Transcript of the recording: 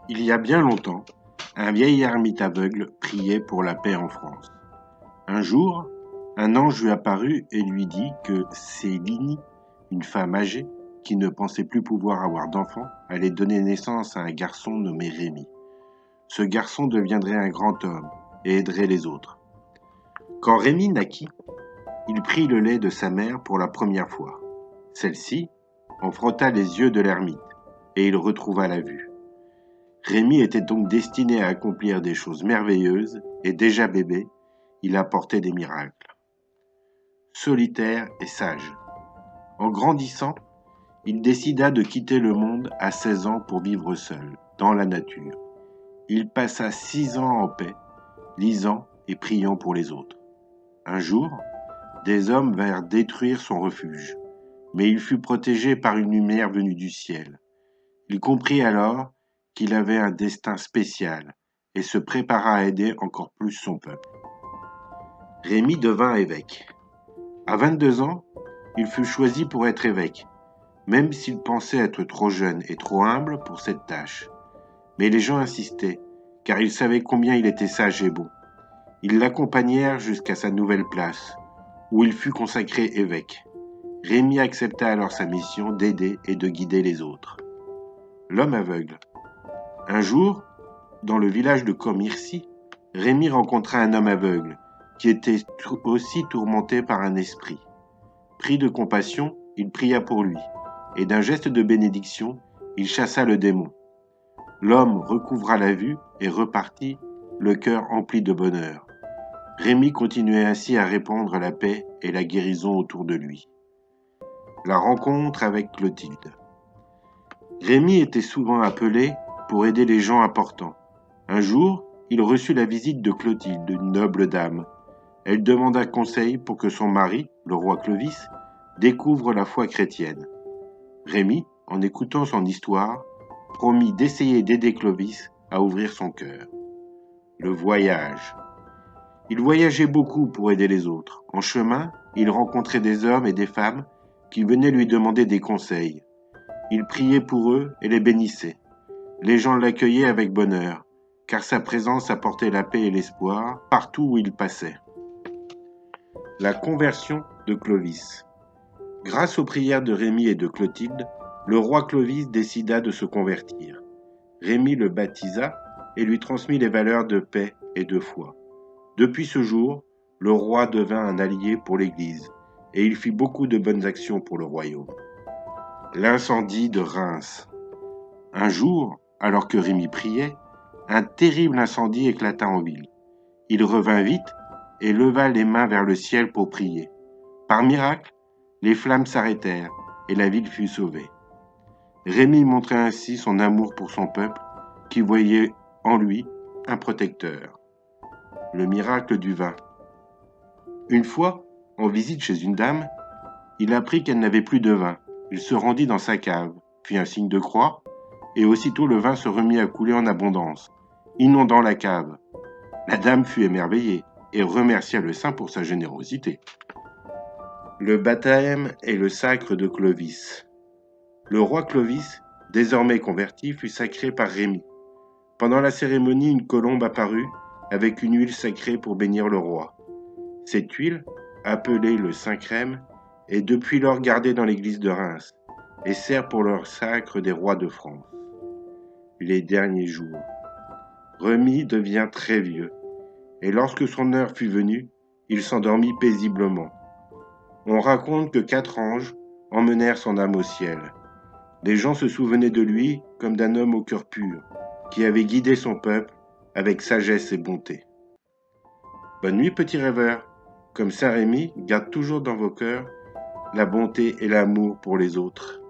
Il y a bien longtemps, un vieil ermite aveugle priait pour la paix en France. Un jour, un ange lui apparut et lui dit que Céline, une femme âgée, qui ne pensait plus pouvoir avoir d'enfant, allait donner naissance à un garçon nommé Rémi. Ce garçon deviendrait un grand homme et aiderait les autres. Quand Rémi naquit, il prit le lait de sa mère pour la première fois. Celle-ci en frotta les yeux de l'ermite et il retrouva la vue. Rémi était donc destiné à accomplir des choses merveilleuses et déjà bébé, il apportait des miracles. Solitaire et sage. En grandissant, il décida de quitter le monde à 16 ans pour vivre seul, dans la nature. Il passa 6 ans en paix, lisant et priant pour les autres. Un jour, des hommes vinrent détruire son refuge, mais il fut protégé par une lumière venue du ciel. Il comprit alors qu'il avait un destin spécial et se prépara à aider encore plus son peuple. Rémi devint évêque. À 22 ans, il fut choisi pour être évêque, même s'il pensait être trop jeune et trop humble pour cette tâche. Mais les gens insistaient, car ils savaient combien il était sage et bon. Ils l'accompagnèrent jusqu'à sa nouvelle place, où il fut consacré évêque. Rémi accepta alors sa mission d'aider et de guider les autres. L'homme aveugle. Un jour, dans le village de Commircy, Rémi rencontra un homme aveugle, qui était aussi tourmenté par un esprit. Pris de compassion, il pria pour lui, et d'un geste de bénédiction, il chassa le démon. L'homme recouvra la vue et repartit, le cœur empli de bonheur. Rémi continuait ainsi à répandre la paix et la guérison autour de lui. La rencontre avec Clotilde. Rémi était souvent appelé pour aider les gens importants. Un jour, il reçut la visite de Clotilde, une noble dame. Elle demanda conseil pour que son mari, le roi Clovis, découvre la foi chrétienne. Rémi, en écoutant son histoire, promit d'essayer d'aider Clovis à ouvrir son cœur. Le voyage. Il voyageait beaucoup pour aider les autres. En chemin, il rencontrait des hommes et des femmes qui venaient lui demander des conseils. Il priait pour eux et les bénissait. Les gens l'accueillaient avec bonheur, car sa présence apportait la paix et l'espoir partout où il passait. La conversion de Clovis. Grâce aux prières de Rémi et de Clotilde, le roi Clovis décida de se convertir. Rémi le baptisa et lui transmit les valeurs de paix et de foi. Depuis ce jour, le roi devint un allié pour l'Église et il fit beaucoup de bonnes actions pour le royaume. L'incendie de Reims. Un jour, alors que Rémi priait, un terrible incendie éclata en ville. Il revint vite et leva les mains vers le ciel pour prier. Par miracle, les flammes s'arrêtèrent et la ville fut sauvée. Rémi montrait ainsi son amour pour son peuple, qui voyait en lui un protecteur. Le miracle du vin. Une fois, en visite chez une dame, il apprit qu'elle n'avait plus de vin. Il se rendit dans sa cave, fit un signe de croix, et aussitôt le vin se remit à couler en abondance, inondant la cave. La dame fut émerveillée et remercia le saint pour sa générosité. Le baptême et le sacre de Clovis. Le roi Clovis, désormais converti, fut sacré par Rémi. Pendant la cérémonie, une colombe apparut avec une huile sacrée pour bénir le roi. Cette huile, appelée le Saint-Crème, est depuis lors gardée dans l'église de Reims et sert pour leur sacre des rois de France. Les derniers jours. Rémi devient très vieux, et lorsque son heure fut venue, il s'endormit paisiblement. On raconte que 4 anges emmenèrent son âme au ciel. Les gens se souvenaient de lui comme d'un homme au cœur pur, qui avait guidé son peuple avec sagesse et bonté. Bonne nuit, petits rêveurs. Comme Saint Rémi, garde toujours dans vos cœurs la bonté et l'amour pour les autres.